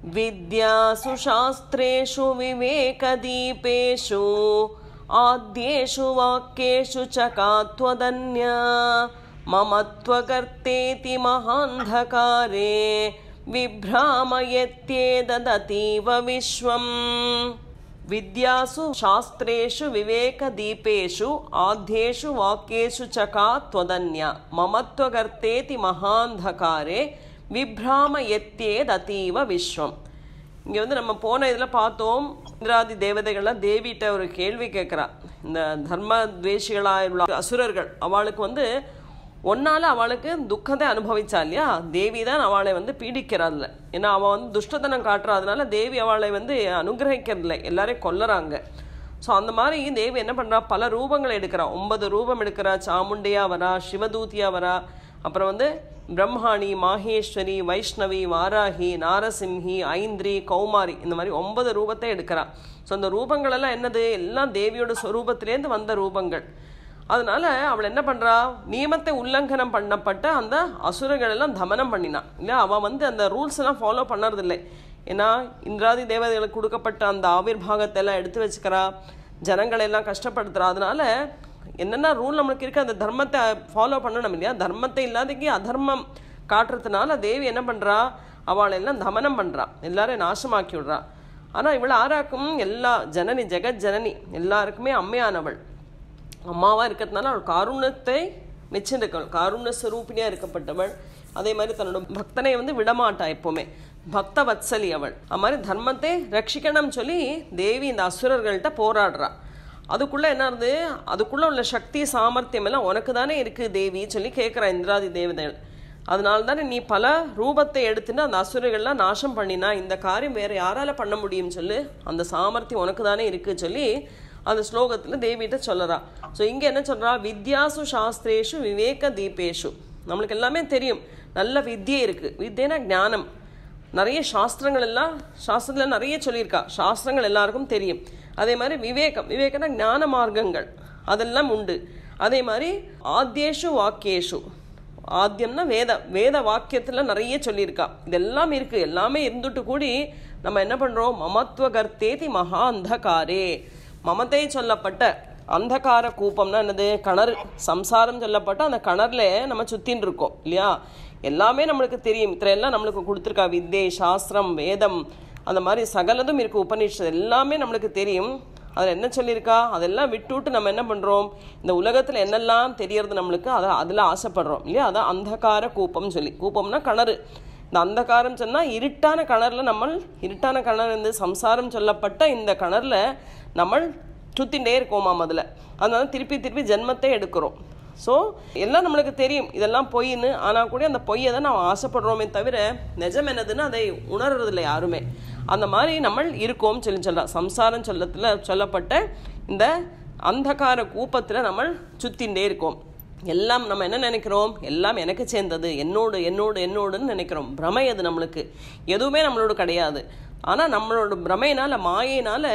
வித்யாசு சாஸ்திரேஷு விவேகதீபேஷு ஆத்யேஷு வாக்கேஷு சகாத்வதன்யா மமத்வகர்த்தேதி மகாந்தகாரே விப்ராமயத்யேதததீவ விஸ்வம். வித்யாசு சாஸ்திரேஷு விவேகதீபேஷு ஆத்யேஷு வாக்கேஷு சகாத்வதன்யா மமத்வகர்த்தேதி மகாந்தகாரே விப்ராமயத்யேததீவ விஸ்வம். இங்கே நம்ம போன இதில் பார்த்தோம், இந்திராதி தேவதைகள்லாம் தேவிட்ட ஒரு கேள்வி கேட்குறா. இந்த தர்ம துவேஷிகளாக உள்ள அசுரர்கள் அவளுக்கு ஒன்னால் அவளுக்கு துக்கத்தை அனுபவிச்சா இல்லையா, தேவி தான் அவளை பீடிக்கிறாள். ஏன்னா அவள் துஷ்டத்தனம் காட்டுறதுனால தேவி அவளை அனுகிரகிக்கிறதில்ல, எல்லாரையும் கொல்லறாங்க. ஸோ அந்த மாதிரி தேவி என்ன பண்ணுறா, பல ரூபங்களை எடுக்கிறா. 9 ரூபம் எடுக்கிறா. சாமுண்டையா வரா, சிவதூத்தியா வரா, அப்புறம் பிரம்மாணி, மாகேஸ்வரி, வைஷ்ணவி, வாராகி, நாரசிம்ஹி, ஐந்திரி, கௌமாரி, இந்த மாதிரி 9 ரூபத்தை எடுக்கிறா. ஸோ அந்த ரூபங்களெல்லாம் என்னது, எல்லாம் தேவியோட ஸ்வரூபத்திலேருந்து வந்த ரூபங்கள். அதனால அவள் என்ன பண்ணுறா, நியமத்தை உல்லங்கனம் பண்ணப்பட்ட அந்த அசுரங்கள் எல்லாம் தமனம் பண்ணினான் இல்லையா. அவள் அந்த ரூல்ஸ் எல்லாம் ஃபாலோ பண்ணுறதில்லை. ஏன்னா இந்திராதி தேவதைகளுக்கு கொடுக்கப்பட்ட அந்த ஆவிர்வாகத்தை எல்லாம் எடுத்து வச்சுக்கிறா, ஜனங்களை எல்லாம் கஷ்டப்படுத்துறா. அதனால என்னென்ன ரூல் நம்மளுக்கு இருக்குது, அந்த தர்மத்தை ஃபாலோ பண்ணணும் இல்லையா. தர்மத்தை இல்லாதக்கு அதர்மம் காட்டுறதுனால தேவி என்ன பண்ணுறா, அவளை எல்லாம் தமனம் பண்ணுறா, எல்லாரையும் நாசமாக்கி விடுறா. ஆனால் இவள் ஆராக்கும் எல்லா ஜனனி, ஜெகத் ஜனனி, எல்லாருக்குமே அம்மையானவள், அம்மாவாக இருக்கிறதுனால அவள் காருண்யத்தை மெச்சிருக்கவள், காருண்ய ஸ்வரூபினியாக இருக்கப்பட்டவள். அதே மாதிரி தன்னோட பக்தனை விடமாட்டா, எப்போவுமே பக்த வத்சலி அவள். அது மாதிரி தர்மத்தை ரட்சிக்கணும்னு சொல்லி தேவி இந்த அசுரர்கள்ட்ட போராடுறா. அதுக்குள்ளே என்ன இருது, அதுக்குள்ளே உள்ள சக்தி சாமர்த்தியம் எல்லாம் உனக்கு தானே இருக்குது தேவி சொல்லி கேட்குறா இந்திராதி தேவதைகள். அதனால தானே நீ பல ரூபத்தை எடுத்துன்னு அந்த அசுரர்கள்லாம் நாசம் பண்ணினா, இந்த காரியம் வேறு யாரால பண்ண முடியும்னு சொல்லி அந்த சாமர்த்தியம் உனக்கு தானே இருக்குது சொல்லி அந்த ஸ்லோகத்தில் தேவிகிட்ட சொல்லறா. ஸோ இங்கே என்ன சொல்கிறா, வித்யாசு சாஸ்திரேஷு விவேக தீபேஷு. நம்மளுக்கு எல்லாமே தெரியும், நல்ல வித்தியை இருக்குது. வித்தியனா ஞானம். நிறைய சாஸ்திரத்தில் நிறைய சொல்லியிருக்கா, சாஸ்திரங்கள் எல்லாருக்கும் தெரியும். அதே மாதிரி விவேகனா ஞான மார்க்கங்கள் அதெல்லாம் உண்டு. அதே மாதிரி ஆத்யேஷு வாக்கியேஷு, ஆத்தியம்னா வேத வாக்கியத்தில் நிறைய சொல்லியிருக்கா. இதெல்லாம் இருக்குது. எல்லாமே இருந்துட்டு கூடி நம்ம என்ன பண்ணுறோம், மமத்வகர்த்தேதி மகா அந்தகாரே. மமத்தை சொல்லப்பட்ட அந்தகார கூப்பம்னா என்னது, கிணறு, சம்சாரம் சொல்லப்பட்ட அந்த கிணறுல நம்ம சுத்தின்னு இருக்கோம் இல்லையா. எல்லாமே நம்மளுக்கு தெரியும், இத்தனையெல்லாம் நம்மளுக்கு கொடுத்துருக்கா. வித்யை, சாஸ்திரம், வேதம், அந்த மாதிரி சகலதும் இருக்குது. உபநிஷத்து எல்லாமே நம்மளுக்கு தெரியும். அதில் என்ன சொல்லியிருக்கா, அதெல்லாம் விட்டுவிட்டு நம்ம என்ன பண்ணுறோம், இந்த உலகத்தில் என்னெல்லாம் தெரியறது நம்மளுக்கு அதில் ஆசைப்படுறோம் இல்லையா. அதான் அந்தகார கூப்பம்னு சொல்லி. கூப்பம்னா கிணறு. இந்த அந்தகாரம் சொன்னால் இருட்டான கிணறுல இருட்டான கிணறு சம்சாரம் சொல்லப்பட்ட இந்த கிணறுல நம்ம சுத்தின்ண்டே இருக்கோமாம் அதில். அதனால திருப்பி திருப்பி ஜென்மத்தை எடுக்கிறோம். ஸோ எல்லாம் நம்மளுக்கு தெரியும் இதெல்லாம் பொய்ன்னு. ஆனால் கூட அந்த பொய்யை தான் நம்ம ஆசைப்படுறோமே தவிர நிஜம் என்னதுன்னு அதை உணர்றதில்லை யாருமே. அந்த மாதிரி நம்ம இருக்கோம் சொல்லலாம். சம்சாரம் சொல்லப்பட்ட இந்த அந்தகார கூப்பத்தில் நம்ம சுத்தின்ண்டே இருக்கோம். எல்லாம் நம்ம என்ன நினைக்கிறோம், எல்லாம் எனக்கு சேர்ந்தது, என்னோடுன்னு நினைக்கிறோம். பிரமை அது நம்மளுக்கு, எதுவுமே நம்மளோட கிடையாது. ஆனால் நம்மளோட பிரமையினால், மாயினால்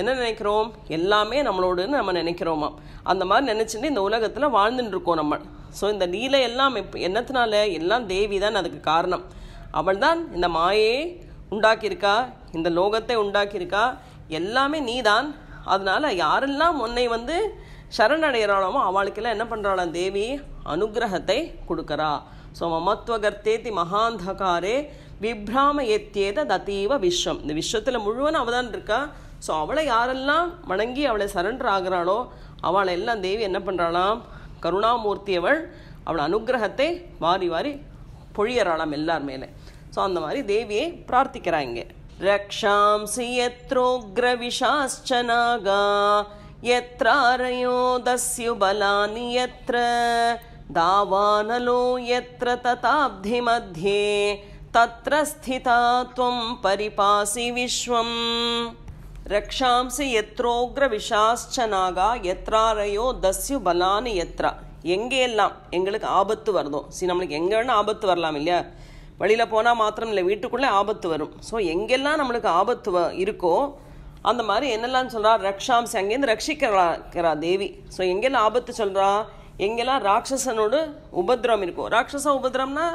என்ன நினைக்கிறோம், எல்லாமே நம்மளோடுன்னு நம்ம நினைக்கிறோமா. அந்த மாதிரி நினச்சிட்டு இந்த உலகத்தில் வாழ்ந்துட்டு இருக்கோம் நம்ம. ஸோ இந்த லீலை எல்லாம் என்னத்தினால, எல்லாம் தேவி தான் அதுக்கு காரணம். அவள் தான் இந்த மாயை உண்டாக்கியிருக்கா, இந்த லோகத்தை உண்டாக்கியிருக்கா, எல்லாமே நீ தான். அதனால யாரெல்லாம் உன்னை சரணடைகிறாளோ அவளுக்கெல்லாம் என்ன பண்ணுறாளாம் தேவி, அனுகிரகத்தை கொடுக்குறா. ஸோ மமத்வகர்த்தேதி மகாந்தகாரே விப்ராமயத்யேத ததீவ விஸ்வம். இந்த விஸ்வத்தில் முழுவதும் அவள் தான் இருக்கா. ஸோ அவளை யாரெல்லாம் வணங்கி அவளை சரண்டர் ஆகிறாளோ அவளை எல்லாம் தேவி என்ன பண்ணுறாளாம், கருணாமூர்த்தி அவள் அனுகிரகத்தை வாரி வாரி பொழியறாளாம் எல்லார் மேலே. ஸோ அந்த மாதிரி தேவியை பிரார்த்திக்கிறாங்க. ரக்ஷாம்சி யத்ரோக்ர விஷாஸ்சனாகா யத்ராரயோ தஸ்யு பலானி யத்ர தாவானலோ யத்ர ததாப்தி மத்யே தத்ர ஸ்திதா த்வம் பரிபாசி விஸ்வம். ரக்ஷாம்சி யத்ரோக்ர விஷாஸ்சனாகா யத்ராரயோ தஸ்யு பலானி யத்ரா. எங்கெல்லாம் எங்களுக்கு ஆபத்து வருதோ, நம்மளுக்கு எங்கே வேணால் ஆபத்து வரலாம் இல்லையா. வெளியில் போனால் மாத்திரம் இல்லை, வீட்டுக்குள்ளே ஆபத்து வரும். ஸோ எங்கெல்லாம் நம்மளுக்கு ஆபத்து இருக்கோ அந்த மாதிரி என்னெல்லாம் சொல்கிறா, ரக்ஷாம்சி அங்கேருந்து ரட்சிக்கிறா தேவி. ஸோ எங்கெல்லாம் ஆபத்து சொல்கிறா, எங்கெல்லாம் ராட்சசனோடு உபதிரம் இருக்கும். ராட்சச உபதிரம்னா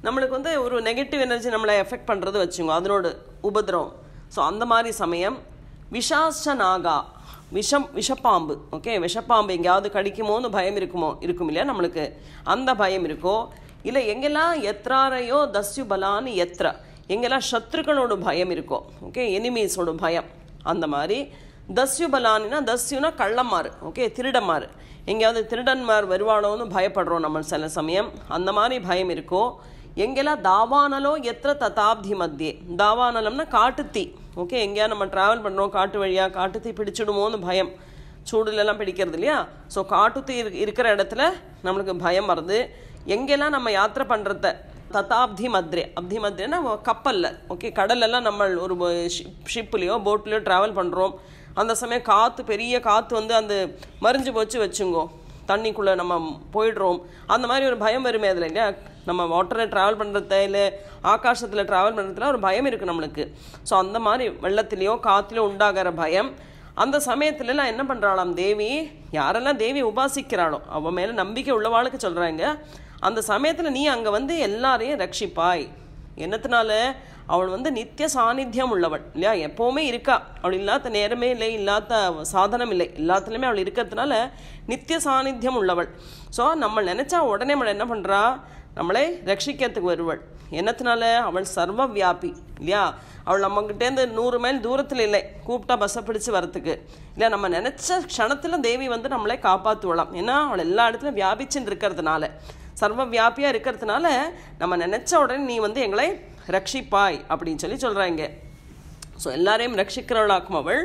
நம்மளுக்கு வந்து ஒரு நெகட்டிவ் எனர்ஜி நம்மளை எஃபெக்ட் பண்ணுறது வச்சுங்க, அதனோட உபதிரவம். ஸோ அந்த மாதிரி சமயம் விஷாச்ச நாகா, விஷப்பாம்பு, ஓகே, விஷப்பாம்பு எங்கேயாவது கடிக்குமோன்னு பயம் இருக்கும் இல்லையா நம்மளுக்கு, அந்த பயம் இருக்கோ, இல்லை எங்கெல்லாம் எத்ராரையோ தஸ்யு பலான்னு எத்ரா, எங்கெல்லாம் சத்ருக்களோட பயம் இருக்கோ, ஓகே, எனிமீஸோட பயம், அந்த மாதிரி தஸ்யு பலான்னா, தஸ்யுனா கள்ளமாறு, ஓகே, திருடமாறு, எங்கேயாவது திருடன்மார் வருவானோன்னு பயப்படுறோம் நம்ம சில சமயம், அந்த மாதிரி பயம் இருக்கோ, எங்கெல்லாம் தாவானலோ எத்திர ததாப்தி மத்தியே, தாவானலம்னா காட்டுத்தீ, ஓகே, எங்கேயா நம்ம ட்ராவல் பண்ணுறோம் காட்டு வழியாக, காட்டுத்தீ பிடிச்சிடுமோன்னு பயம், சூடுலெல்லாம் பிடிக்கிறது இல்லையா, ஸோ காட்டுத்தீ இருக்கிற இடத்துல நம்மளுக்கு பயம் வருது. எங்கெல்லாம் நம்ம யாத்திரை பண்ணுறத ததாப்தி மத்ரே, அப்தி மத்ரேன்னா கப்பலில், ஓகே, கடலெல்லாம் நம்ம ஒரு ஷிப்லேயோ போட்லேயோ ட்ராவல் பண்ணுறோம், அந்த சமயம் காற்று, பெரிய காற்று வந்து அந்த மறிஞ்சு போச்சு வச்சுங்கோ, தண்ணிக்குள்ளே நம்ம போயிடுறோம், அந்த மாதிரி ஒரு பயம் வருமே அதில் இல்லையா, நம்ம வாட்டரில் ட்ராவல் பண்ணுறத இல்லை ஆகாசத்தில் ட்ராவல் பண்ணுறதுல ஒரு பயம் இருக்குது நம்மளுக்கு. ஸோ அந்த மாதிரி வெள்ளத்துலேயோ காற்றுலையோ உண்டாகிற பயம், அந்த சமயத்துலலாம் என்ன பண்ணுறாளாம் தேவி, யாரெல்லாம் தேவி உபாசிக்கிறாளோ அவன் மேலே நம்பிக்கை உள்ளவாளுக்கு சொல்கிறாங்க, அந்த சமயத்தில் நீ அங்கே வந்து எல்லாரையும் ரட்சிப்பாய். என்னத்தினால, அவள் வந்து நித்திய சாநித்தியம் உள்ளவள் இல்லையா, எப்போவுமே இருக்கா, அவள் இல்லாத நேரமே இல்லை, இல்லாத சாதனம் இல்லை, எல்லாத்துலேயுமே அவள் இருக்கிறதுனால நித்திய சாநித்தியம் உள்ளவள். ஸோ நம்ம நினச்சா உடனே நம்மளை என்ன பண்ணுறா, நம்மளை ரட்சிக்கிறதுக்கு வருவள். என்னத்தினால, அவள் சர்வ வியாபி இல்லையா, அவள் நம்மகிட்டேருந்து 100 மைல் தூரத்தில் இல்லை, கூப்பிட்டா பஸ்ஸை பிடிச்சி வரத்துக்கு இல்லையா, நம்ம நினச்ச க்ஷணத்தில் தேவி வந்து நம்மளை காப்பாற்றுவலாம். ஏன்னா அவள் எல்லா இடத்துலையும் வியாபிச்சுன்னு இருக்கிறதுனால, சர்வ வியாபியாக இருக்கிறதுனால நம்ம நினச்ச உடனே நீ வந்து எங்களை ரட்சிப்பாய் அப்படின்னு சொல்கிறாங்க. ஸோ எல்லாரையும் ரட்சிக்கிறவளாக்கும் அவள்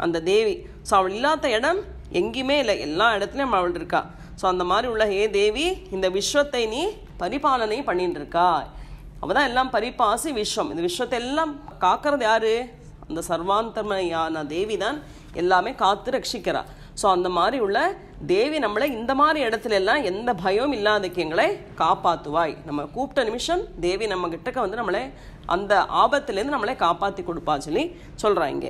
அந்த தேவி. ஸோ அவள் இல்லாத இடம் எங்கேயுமே இல்லை, எல்லா இடத்துலையும் அவள் இருக்கா. ஸோ அந்த மாதிரி உள்ள ஹே தேவி, இந்த விஸ்வத்தை நீ பரிபாலனை பண்ணிட்டு இருக்கா. அவள் தான் எல்லாம் பரிபாசி விஸ்வம், இந்த விஸ்வத்தை எல்லாம் காக்கிறது யாரு, அந்த சர்வாந்தர்மயான தேவி தான் எல்லாமே காத்து ரட்சிக்கிறா. ஸோ அந்த மாதிரி உள்ள தேவி நம்மளை இந்த மாதிரி இடத்துல எல்லாம் எந்த பயம் இல்லாதக்கு எங்களை காப்பாற்றுவாய். நம்ம கூப்பிட்ட நிமிஷம் தேவி நம்ம கிட்டக்க வந்து நம்மளை அந்த ஆபத்துலேருந்து நம்மளை காப்பாற்றி கொடுப்பா சொல்லி சொல்கிறாங்க.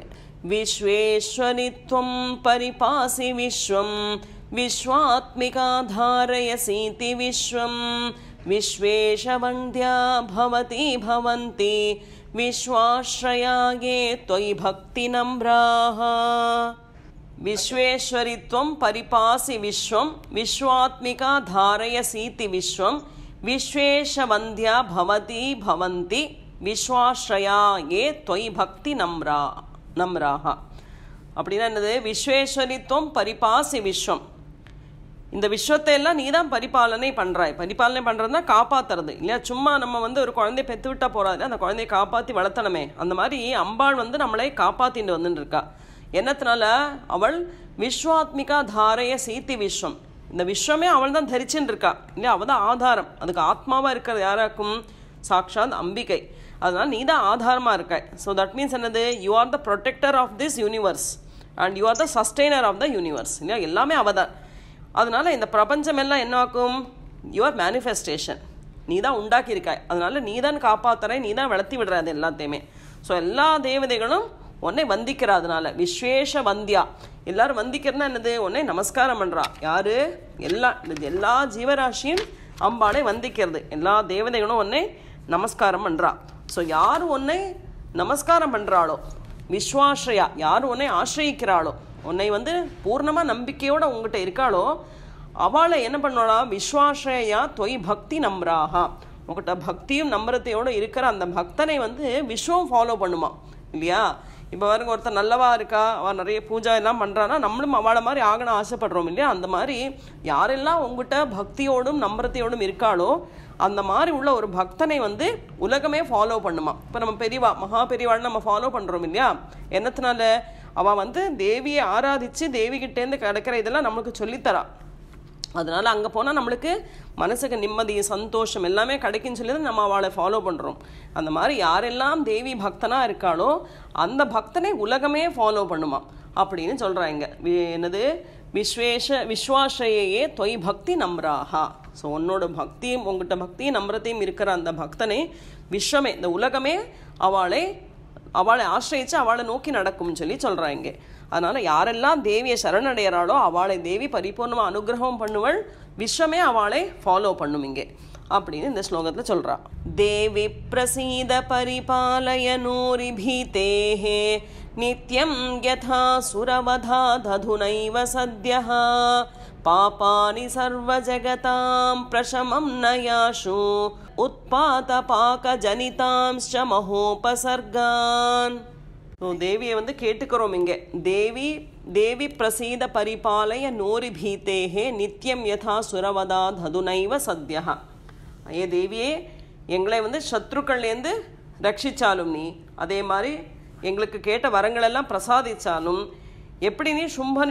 விஸ்வேஸ்வரித்வம் பரிபாசி விஸ்வம் விஸ்வாத்மிகா தாரயசீதி விஸ்வம் விஸ்வேஷவந்தியா பவதி பவந்தி விஸ்வாஸ்ரயாயே त्वयि பக்தி நம்ராஹ. விஸ்வேஸ்வரித்வம் பரிபாசி விஸ்வம் விஸ்வாத்மிகா தாரயசீதி விஸ்வம் விஸ்வேஷவந்தியா பவதி பவந்தி விஸ்வாஸ்ரயாயே त्वयि பக்தி நம்ராஹ. அப்படின்னா என்னது, விஸ்வேஸ்வரித்வம் பரிபாசி விஸ்வம், இந்த விஸ்வத்தை எல்லாம் நீ தான் பரிபாலனை பண்ணுறாய். பரிபாலனை பண்ணுறதுனா காப்பாற்றுறது இல்லையா, சும்மா நம்ம வந்து ஒரு குழந்தைய பெற்று விட்டா போகிறாது, அந்த குழந்தைய காப்பாற்றி வளர்த்தணுமே, அந்த மாதிரி அம்பாள் வந்து நம்மளை காப்பாற்றிட்டு வந்துட்டு இருக்கா. என்னத்தினால, அவள் விஸ்வாத்மிகா தாரைய சீத்தி விஸ்வம், இந்த விஸ்வமே அவள் தான் தரிச்சுன்னு இருக்கா இல்லையா, அவள் தான் ஆதாரம், அதுக்கு ஆத்மாவாக இருக்கிறது யாராக்கும், சாக்ஷாத் அம்பிகை, அதனால நீ தான் ஆதாரமாக இருக்காய். ஸோ தட் மீன்ஸ் என்னது, you are the protector of this universe and you are the sustainer of the universe இல்லையா, எல்லாமே அவள் தான். அதனால இந்த பிரபஞ்சம் எல்லாம் என்ன ஆக்கும், யுவர் மேனிஃபெஸ்டேஷன், நீ தான் உண்டாக்கியிருக்காய், அதனால நீ தான் காப்பாத்துற, நீ தான் வளர்த்தி விடுற அது எல்லாத்தையுமே. ஸோ எல்லா தேவதைகளும் உன்னை வந்திக்கிறா. அதனால விஸ்வேஷ வந்தியா, எல்லாரும் வந்திக்கிறதுனா என்னது, உன்னை நமஸ்காரம் பண்ணுறா. யாரு, எல்லா ஜீவராசியும் அம்பாளை வந்திக்கிறது, எல்லா தேவதைகளும் உன்னை நமஸ்காரம் பண்ணுறா. ஸோ யார் உன்னை நமஸ்காரம் பண்ணுறாளோ, விஸ்வாஸ்ரயா, யார் உன்னை ஆசிரியிக்கிறாளோ, உன்னை வந்து பூர்ணமாக நம்பிக்கையோடு உங்ககிட்ட இருக்காளோ, அவளை என்ன பண்ணோடா, விஸ்வாஸ்ரயா त्वयि பக்தி நம்ராஹா, உங்கள்கிட்ட பக்தியும் நம்பரத்தையோடு இருக்கிற அந்த பக்தனை வந்து விஸ்வம் ஃபாலோ பண்ணுமா இல்லையா. இப்போ பாருங்க, ஒருத்தர் நல்லவா இருக்கா, அவள் நிறைய பூஜா எல்லாம் பண்ணுறான்னா நம்மளும் அவளை மாதிரி ஆகணும் ஆசைப்படுறோம் இல்லையா. அந்த மாதிரி யாரெல்லாம் உங்ககிட்ட பக்தியோடும் நம்பரத்தையோடும் இருக்காளோ அந்த மாதிரி உள்ள ஒரு பக்தனை வந்து உலகமே ஃபாலோ பண்ணுமா. இப்போ நம்ம பெரியவா, மகா பெரியவாள்னு நம்ம ஃபாலோ பண்ணுறோம் இல்லையா, என்னத்தினால, அவள் வந்து தேவியை ஆராதித்து தேவிகிட்டேருந்து கிடைக்கிற இதெல்லாம் நம்மளுக்கு சொல்லித்தரா. அதனால் அங்கே போனால் நம்மளுக்கு மனசுக்கு நிம்மதி சந்தோஷம் எல்லாமே கிடைக்குன்னு சொல்லி தான் நம்ம அவளை ஃபாலோ பண்ணுறோம். அந்த மாதிரி யாரெல்லாம் தேவி பக்தனாக இருக்காளோ அந்த பக்தனை உலகமே ஃபாலோ பண்ணுமா அப்படின்னு சொல்கிறாங்க. என்னது, விஸ்வாஸ்ரயே त्वयि பக்தி நம்ராஹா. ஸோ உன்னோட பக்தியும் உங்கள்கிட்ட பக்தியும் நம்பரத்தையும் இருக்கிற அந்த பக்தனை விஸ்வமே, இந்த உலகமே அவளை ஆசிரியிச்சு அவளை நோக்கி நடக்கும்னு சொல்லி சொல்கிறாங்க. அதனால் யாரெல்லாம் தேவியை சரணடைகிறாளோ அவளை தேவி பரிபூர்ணமாக அனுகிரகம் பண்ணுவள், விஸ்வமே அவளை ஃபாலோ பண்ணும் இங்கே அப்படின்னு இந்த ஸ்லோகத்தில் சொல்றா. தேவி பிரசீத பரிபாலய நூரி பீதேஹே நித்யம் யதா சுரவதா ததுனைவ சத்யஹ பாபானி சர்வ ஜகதாம் பிரசமம் நயாஷு உத்பாத பாக ஜனிதாம்ஸ்ச மகோபசர்கான். தேவியை வந்து கேட்டுக்கிறோம் இங்கே. தேவி பிரசீத பரிபாலய நூரி பீதேஹே நித்யம் யதா சுரவதா ததுனைவ சத்யஹ. ஏ தேவியே, எங்களை வந்து சத்ருக்கள்லேருந்து ரட்சிச்சாலும் நீ, அதே மாதிரி எங்களுக்கு கேட்ட வரங்களெல்லாம் பிரசாதிச்சாலும் எப்படி நீ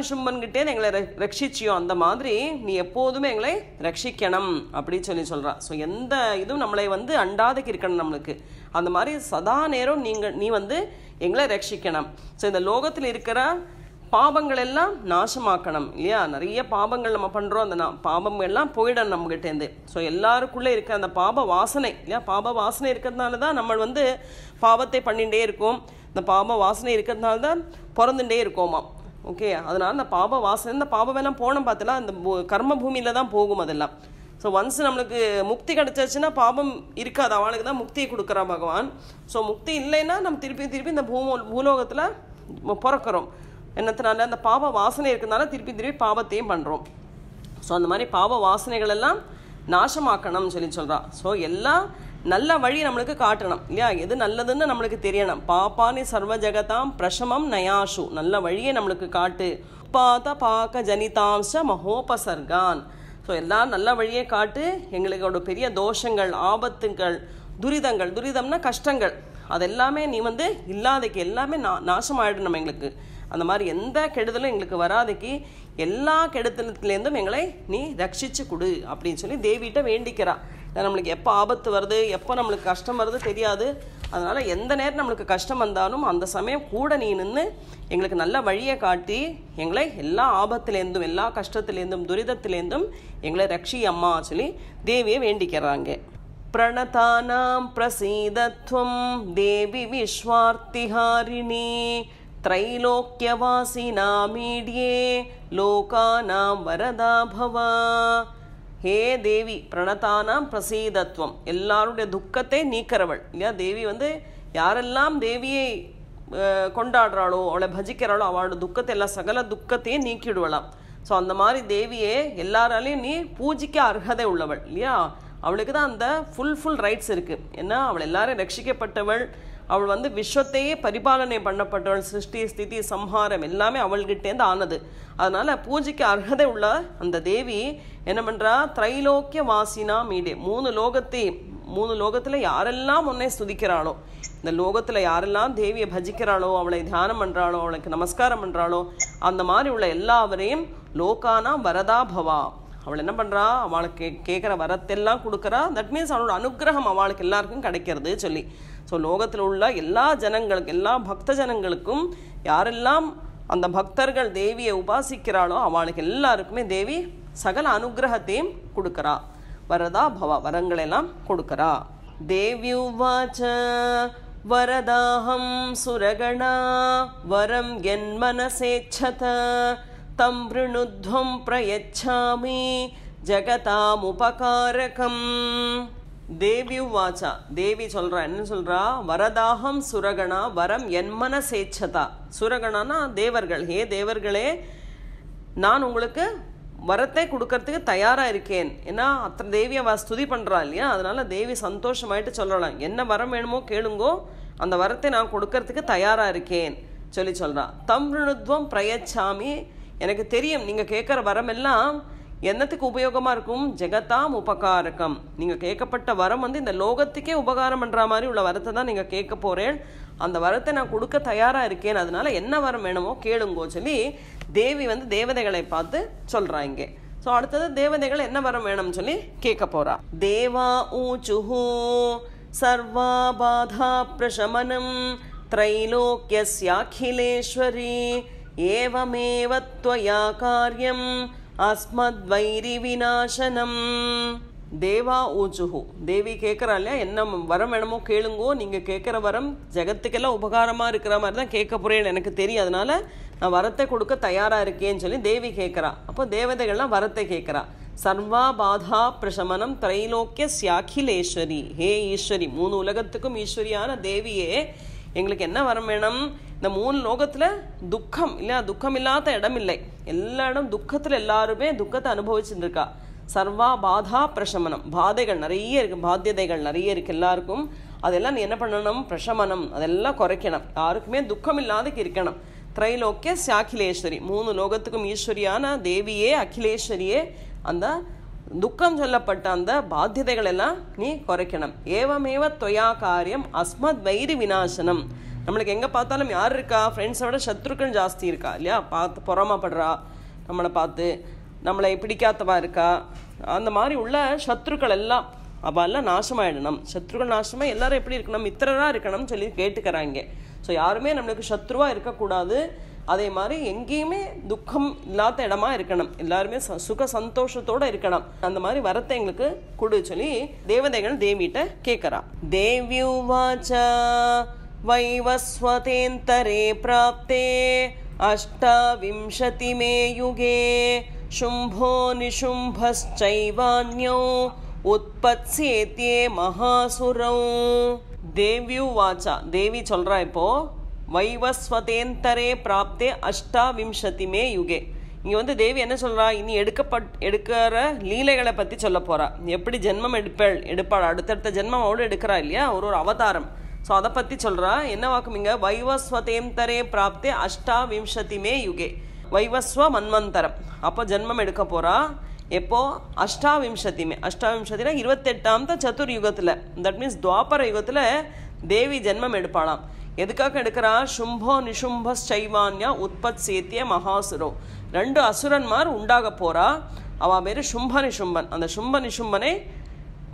சும்பன்கிட்டே எங்களை ரட்சிச்சியோ அந்த மாதிரி நீ எப்போதுமே எங்களை ரட்சிக்கணும் அப்படின்னு சொல்கிறா. ஸோ எந்த இதுவும் நம்மளை வந்து அண்டாதைக்கு இருக்கணும் நம்மளுக்கு. அந்த மாதிரி சதா நேரம் நீ வந்து எங்களை ரட்சிக்கணும். ஸோ இந்த லோகத்தில் இருக்கிற பாபங்கள் எல்லாம் நாசமாக்கணும் இல்லையா. நிறைய பாபங்கள் நம்ம பண்ணுறோம், அந்த பாபம் எல்லாம் போயிடணும் நம்மகிட்டேருந்து. ஸோ எல்லாருக்குள்ளே இருக்க அந்த பாப வாசனை இல்லையா, பாப வாசனை இருக்கிறதுனால தான் நம்ம வந்து பாவத்தை பண்ணிகிட்டே இருக்கோம். இந்த பாப வாசனை இருக்கிறதுனால தான் பிறந்துட்டே இருக்கோமா. ஓகே, அதனால் இந்த பாப வாசனை, இந்த பாபம் எல்லாம் போனோம் பார்த்தலாம் இந்த கர்ம பூமியில் தான் போகும் அதெல்லாம். ஸோ ஒன்ஸ் நம்மளுக்கு முக்தி கிடச்சிருச்சுன்னா பாபம் இருக்காது, அவனுக்கு தான் முக்தியை கொடுக்குறா பகவான். ஸோ முக்தி இல்லைன்னா நம்ம திருப்பி இந்த பூலோகத்தில் பிறக்கிறோம். என்னத்தினால அந்த பாப வாசனை இருக்கிறதுனால திருப்பி பாவத்தையும் பண்ணுறோம். ஸோ அந்த மாதிரி பாப வாசனைகள் எல்லாம் நாசமாக்கணும்னு சொல்கிறா. ஸோ எல்லாம் நல்ல வழி நம்மளுக்கு காட்டணும் இல்லையா, எது நல்லதுன்னு நம்மளுக்கு தெரியணும். பாப்பானி சர்வ ஜகதாம் பிரசமம் நயாஷு, நல்ல வழியை நம்மளுக்கு காட்டு. உப்பாத பாக்க ஜனிதாம்ச மகோபசர்கான். ஸோ எல்லாம் நல்ல வழியை காட்டு. எங்களோட பெரிய தோஷங்கள், ஆபத்துங்கள், துரிதம்னா கஷ்டங்கள், அதெல்லாமே நீ வந்து இல்லாதைக்கு எல்லாமே நாசமாயிடணும் எங்களுக்கு. அந்த மாதிரி எந்த கெடுதலும் எங்களுக்கு வராதைக்கு எல்லா கெடுதலத்துலேருந்தும் எங்களை நீ ரட்சிச்சு கொடு அப்படின்னு சொல்லி தேவிகிட்ட வேண்டிக்கிறா. நம்மளுக்கு எப்போ ஆபத்து வருது, எப்போ நம்மளுக்கு கஷ்டம் வருது தெரியாது. அதனால் எந்த நேரம் நம்மளுக்கு கஷ்டம் வந்தாலும் அந்த சமயம் கூட நீ நின்று எங்களுக்கு நல்ல வழியை காட்டி எங்களை எல்லா ஆபத்துலேருந்தும், எல்லா கஷ்டத்துலேருந்தும், துரிதத்துலேருந்தும் எங்களை ரட்சி அம்மா சொல்லி தேவியை வேண்டிக்கிறாங்க. பிரணதானாம் பிரசீதத்வம் தேவி விஸ்வார்த்திஹாரிணி த்ரைலோக்கியவாசினாமீட்யே லோகானாம் வரதா பவா. ஹே தேவி பிரணதானாம் பிரசீதத்வம், எல்லாருடைய துக்கத்தை நீக்கிறவள் இல்லையா. தேவி வந்து யாரெல்லாம் தேவியை கொண்டாடுறாளோ, அவளை பஜிக்கிறாளோ அவளோட துக்கத்தை எல்லாம் சகல துக்கத்தையும் நீக்கிடுவலாம். ஸோ அந்த மாதிரி தேவியே எல்லாராலையும் நீ பூஜிக்க அர்ஹதை உள்ளவள் இல்லையா. அவளுக்கு தான் அந்த ஃபுல் ரைட்ஸ் இருக்குது. ஏன்னா அவள் எல்லாரும் ரட்சிக்கப்பட்டவள், அவள் வந்து விஸ்வத்தையே பரிபாலனை பண்ணப்பட்டவள். சிருஷ்டி ஸ்திதி சம்ஹாரம் எல்லாமே அவள்கிட்டேருந்து ஆனது. அதனால் பூஜைக்கு அர்ஹதை உள்ள அந்த தேவி என்ன பண்ணுறா, திரைலோக்கிய வாசினா மீடே, மூணு லோகத்தில் யாரெல்லாம் உன்னை ஸ்துதிக்கிறாளோ, இந்த லோகத்தில் யாரெல்லாம் தேவியை பஜிக்கிறாளோ, அவளை தியானம் பண்ணுறாளோ, அவளுக்கு நமஸ்காரம் பண்ணுறாளோ, அந்த மாதிரி உள்ள எல்லாவரையும் லோகானா வரதா பவா. அவள் என்ன பண்ணுறா, அவளுக்கு கேட்குற வரத்தெல்லாம் கொடுக்குறா. தட் மீன்ஸ் அவளோட அனுகிரகம் அவளுக்கு எல்லாருக்கும் கிடைக்கிறது சொல்லி. ஸோ லோகத்தில் உள்ள எல்லா ஜனங்களுக்கு, எல்லா பக்த ஜனங்களுக்கும் யாரெல்லாம் அந்த பக்தர்கள் தேவியை உபாசிக்கிறாளோ அவளுக்கு எல்லாருக்குமே தேவி சகல அனுகிரகத்தையும் கொடுக்குறா. வரதா பவா, வரங்களெல்லாம் கொடுக்குறா. தேவ்யுவாச்ச வரதாஹம் சுரகணா வரம் என் மனசேச்சத தம் ப்ருணுத்வம் பிரயச்சாமி ஜகதாம் உபகாரகம். தேவ்யுவாச்சா, தேவி சொல்றா, என்ன சொல்றா, வரதாஹம் சுரகணா வரம் என் மனசேச்சதா. சுரகணானா தேவர்கள். ஹே தேவர்களே, நான் உங்களுக்கு வரத்தை கொடுக்கறதுக்கு தயாராக இருக்கேன். ஏன்னா அத்தனை தேவியை ஸ்துதி பண்ணுறா இல்லையா. அதனால தேவி சந்தோஷமாயிட்டு சொல்லலாம், என்ன வரம் வேணுமோ கேளுங்கோ, அந்த வரத்தை நான் கொடுக்கறதுக்கு தயாராக இருக்கேன் சொல்லி சொல்கிறான். தம்ருணுத்வம் பிரயச்சாமி, எனக்கு தெரியும் நீங்கள் கேட்குற வரம் எல்லாம் என்னத்துக்கு உபயோகமாக இருக்கும். ஜெகதாம் உபகாரகம், நீங்கள் கேட்கப்பட்ட வரம் வந்து இந்த லோகத்துக்கே உபகாரம் பண்ணுற மாதிரி உள்ள வரத்தை தான் நீங்கள் கேட்க போகிறேன். அந்த வரத்தை நான் கொடுக்க தயாராக இருக்கேன், அதனால என்ன வரம் வேணுமோ கேளுங்கோ சொல்லி தேவி வந்து தேவதைகளை பார்த்து சொல்கிறா இங்கே. ஸோ அடுத்தது தேவதைகள் என்ன வரம் வேணும்னு சொல்லி கேட்க போகிறா. தேவா ஊச்சுஹு சர்வா பாதா பிரசமனம் த்ரைலோக்கியஸ்யாகிலேஸ்வரி ஏவமேவ த்வயா காரியம் அஸ்மத் வைரி விநாசனம். தேவா ஊச்சுஹு, தேவி கேட்குறா இல்லையா, என்ன வரம் வேணுமோ கேளுங்கோ, நீங்கள் கேட்குற வரம் ஜெகத்துக்கெல்லாம் உபகாரமாக இருக்கிற மாதிரி தான் கேட்க போகிறேன்னு எனக்கு தெரியும், அதனால் நான் வரத்தை கொடுக்க தயாராக இருக்கேன்னு சொல்லி தேவி கேட்குறா. அப்போ தேவதைகள்லாம் வரத்தை கேட்குறா. சர்வா பாதா பிரசமனம் திரைலோக்கிய சியாக்கிலேஸ்வரி, ஹே ஈஸ்வரி, 3 உலகத்துக்கும் ஈஸ்வரியான தேவியே, எங்களுக்கு என்ன வரம் வேணும்? இந்த 3 லோகத்தில் துக்கம் இல்லையா, துக்கம் இல்லாத இடம் இல்லை, எல்லா இடம் துக்கத்தில் எல்லாருமே துக்கத்தை அனுபவிச்சுட்டு இருக்கா. சர்வா பாதா பிரசமனம், பாதைகள் நிறைய இருக்குது, பாத்தியதைகள் நிறைய இருக்குது எல்லாருக்கும், அதெல்லாம் நீ என்ன பண்ணணும்? பிரசமனம், அதெல்லாம் குறைக்கணும், யாருக்குமே துக்கம் இல்லாதக்கு இருக்கணும். திரைலோக்கிய சாக்கிலேஸ்வரி, 3 லோகத்துக்கும் ஈஸ்வரியான தேவியே, அகிலேஸ்வரியே, அந்த துக்கம் சொல்லப்பட்ட அந்த பாத்தியதைகள் எல்லாம் நீ குறைக்கணும். ஏவமேவ தொயா காரியம் அஸ்மத் வைரி விநாசனம். நம்மளுக்கு எங்கே பார்த்தாலும் யார் இருக்கா? ஃப்ரெண்ட்ஸோட சத்ருக்கள் ஜாஸ்தி இருக்கா இல்லையா, பார்த்து பொறாமப்படுறா, நம்மளை பார்த்து நம்மளை பிடிக்காதவா இருக்கா, அந்த மாதிரி உள்ள சத்ருக்கள் எல்லாம் அவெல்லாம் நாசமாயிடணும். சத்ருக்கள் நாசமாக எல்லாரும் எப்படி இருக்கணும்? மித்திரராக இருக்கணும்னு சொல்லி கேட்டுக்கிறாங்க. ஸோ யாருமே நம்மளுக்கு சத்ருவாக இருக்கக்கூடாது, அதே மாதிரி எங்கேயுமே துக்கம் இல்லாத இடமா இருக்கணும், எல்லாருமே சுக சந்தோஷத்தோடு இருக்கணும், அந்த மாதிரி வரத்தை எங்களுக்கு கொடு சொல்லி தேவதைகள் தேவிட்ட கேட்குறா. தேவ்யுவாச்ச வைவஸ்வதேந்தரே பிராப்தே அஷ்டாவிம்சதிமே யுகே शुंभो निशुंभश्चैवान्यो उत्पत्स्येत्ये महासुरौ. देव्युवाचा, देवी சொல்றா இப்போ, வைவஸ்வதேந்தரே பிராப்தே அஷ்டாவிம்சதிமே யுகே. இங்கே வந்து தேவி என்ன சொல்கிறா? இனி எடுக்கிற லீலைகளை பற்றி சொல்ல போகிறா. எப்படி ஜென்மம் எடுப்பாள், அடுத்தடுத்த ஜென்மம் அவளோடு எடுக்கிறா இல்லையா, ஒரு அவதாரம். ஸோ அதை பற்றி சொல்கிறா. என்ன வாக்கும் இங்கே? வைவஸ்வதேந்தரே பிராப்தே அஷ்டாவிம்சதிமே யுகே, வைவஸ்வ மன்வந்தரம். அப்போ ஜென்மம் எடுக்க போகிறா. எப்போ? அஷ்டாவிம்சதிமே, அஷ்டாவிம்சதினா 28ஆம் சதுர்யுகத்தில், தட் மீன்ஸ் துவாபர யுகத்தில் தேவி ஜென்மம் எடுப்பாளாம். எதுக்காக எடுக்கிறா? சும்போ நிஷும்பைவான்யா உற்பத்சேத்திய மகாசுரோ, 2 அசுரன்மார் உண்டாக போகிறா. அவள் பேர் சும்ப நிஷும்பன். அந்த சும்ப நிஷும்பனை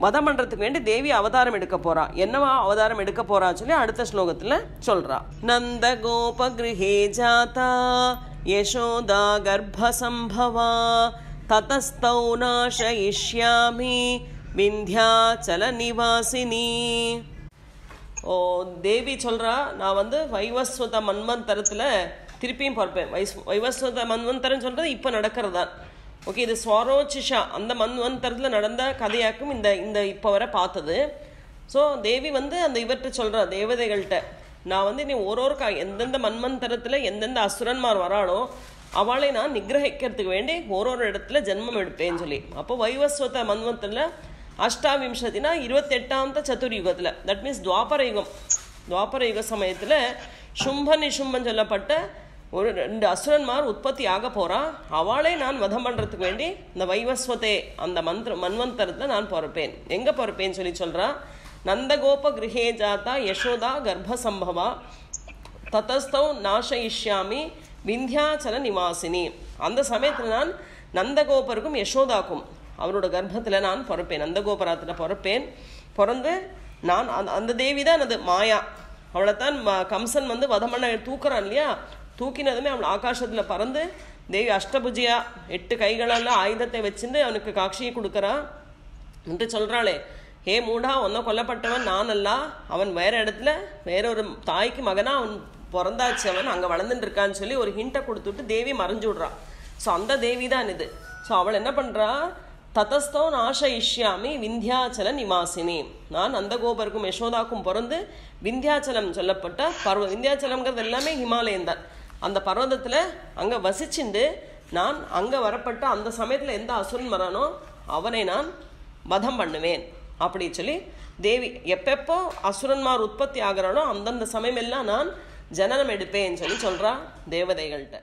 வதம் பண்ணுறதுக்கு வேண்டி தேவி அவதாரம் எடுக்க போகிறா. என்னவா அவதாரம் எடுக்க போகிறா சொல்லி அடுத்த ஸ்லோகத்தில் சொல்கிறா. நந்த கோபகிருஹே ஜாதா யசோதா கர்ப்பசம்பவா ததஸ்தௌ நாசயிஷ்யாமி விந்தியாச்சல நிவாசினி. ஓ, தேவி சொல்கிறா, நான் வந்து வைவஸ்வத மன்வந்தரத்தில் திருப்பியும் பார்ப்பேன். வைவஸ்வத மன்வந்தரம் சொல்கிறது இப்போ நடக்கிறதான். ஓகே, இது ஸ்வரோச்சிஷா அந்த மன்வந்தரத்தில் நடந்த கதையாக்கும் இந்த இப்போ வரை பார்த்தது. ஸோ தேவி வந்து அந்த இவர்கிட்ட சொல்கிறா, தேவதைகள்கிட்ட, நான் வந்து நீ ஒரு எந்தெந்த மன்வந்தரத்தில் எந்தெந்த அசுரன்மார் வராளோ அவளை நான் நிகிரகிக்கிறதுக்கு வேண்டி ஒரு இடத்துல ஜென்மம் எடுப்பேன்னு சொல்லி. அப்போ வைவஸ்வத மன்வந்தரில் அஷ்டாவிம்சதினா 28ஆம் சதுர்யுகத்தில், தட் மீன்ஸ் துவாபர யுகம். துவாபர யுக சமயத்தில் சும்ப நிஷும்பன் சொல்லப்பட்ட ஒரு 2 அசுரன்மார் உற்பத்தி ஆக போகிறா. அவளை நான் வதம் பண்ணுறதுக்கு வேண்டி இந்த வைவஸ்வதே அந்த மன்வந்தரத்தில் நான் பிறப்பேன். எங்கே பிறப்பேன்னு சொல்லி சொல்கிறா. நந்தகோப கிருஹே ஜாதா யசோதா கர்ப்பசம்பவா ததஸ்தௌ நாசயிஷ்யாமி விந்தியாச்சல நிவாசினி. அந்த சமயத்தில் நான் நந்தகோபருக்கும் யசோதாக்கும் அவரோட கர்ப்பத்தில் நான் பிறப்பேன், நந்தகோபுரத்தில் பிறப்பேன். பிறந்து நான் அந்த தேவி தான் அது மாயா, அவளைத்தான் கம்சன் வந்து வதம் பண்ண தூக்குறான் இல்லையா, தூக்கினதுமே அவள் ஆகாசத்தில் பறந்து தேவி அஷ்டபுஜியா 8 கைகளெல்லாம் ஆயுதத்தை வச்சுட்டு அவனுக்கு காட்சியை கொடுக்குறா என்று சொல்கிறாளே, ஹே மூடா, ஒன்றை கொல்லப்பட்டவன் நான் அல்ல, அவன் வேற இடத்துல வேற ஒரு தாய்க்கு மகனாக அவன் பிறந்தாச்சு, அவன் அங்கே வளர்ந்துட்டு இருக்கான்னு சொல்லி ஒரு ஹிண்ட்டை கொடுத்துட்டு தேவி மறைஞ்சு விட்றான். ஸோ அந்த தேவி தான் இது. ஸோ அவள் என்ன பண்ணுறா? ததஸ்தோ நாசயிஷ்யாமி விந்தியாச்சல நிவாசினி. நான் நந்தகோபருக்கும் யசோதாக்கும் பிறந்து விந்தியாச்சலம் சொல்லப்பட்ட விந்தியாச்சலம்ங்கிறது எல்லாமே ஹிமாலயம் தான். அந்த பர்வதத்தில் அங்கே வசிச்சுண்டு நான் அங்கே வரப்பட்ட அந்த சமயத்தில் எந்த அசுரன் வரானோ அவனை நான் வதம் பண்ணுவேன் அப்படி சொல்லி தேவி எப்பப்போ அசுரன்மார் உற்பத்தி ஆகிறானோ அந்தந்த சமயம் எல்லாம் நான் ஜனனம் எடுப்பேன்னு சொல்லி சொல்கிறா தேவதைகள்கிட்ட.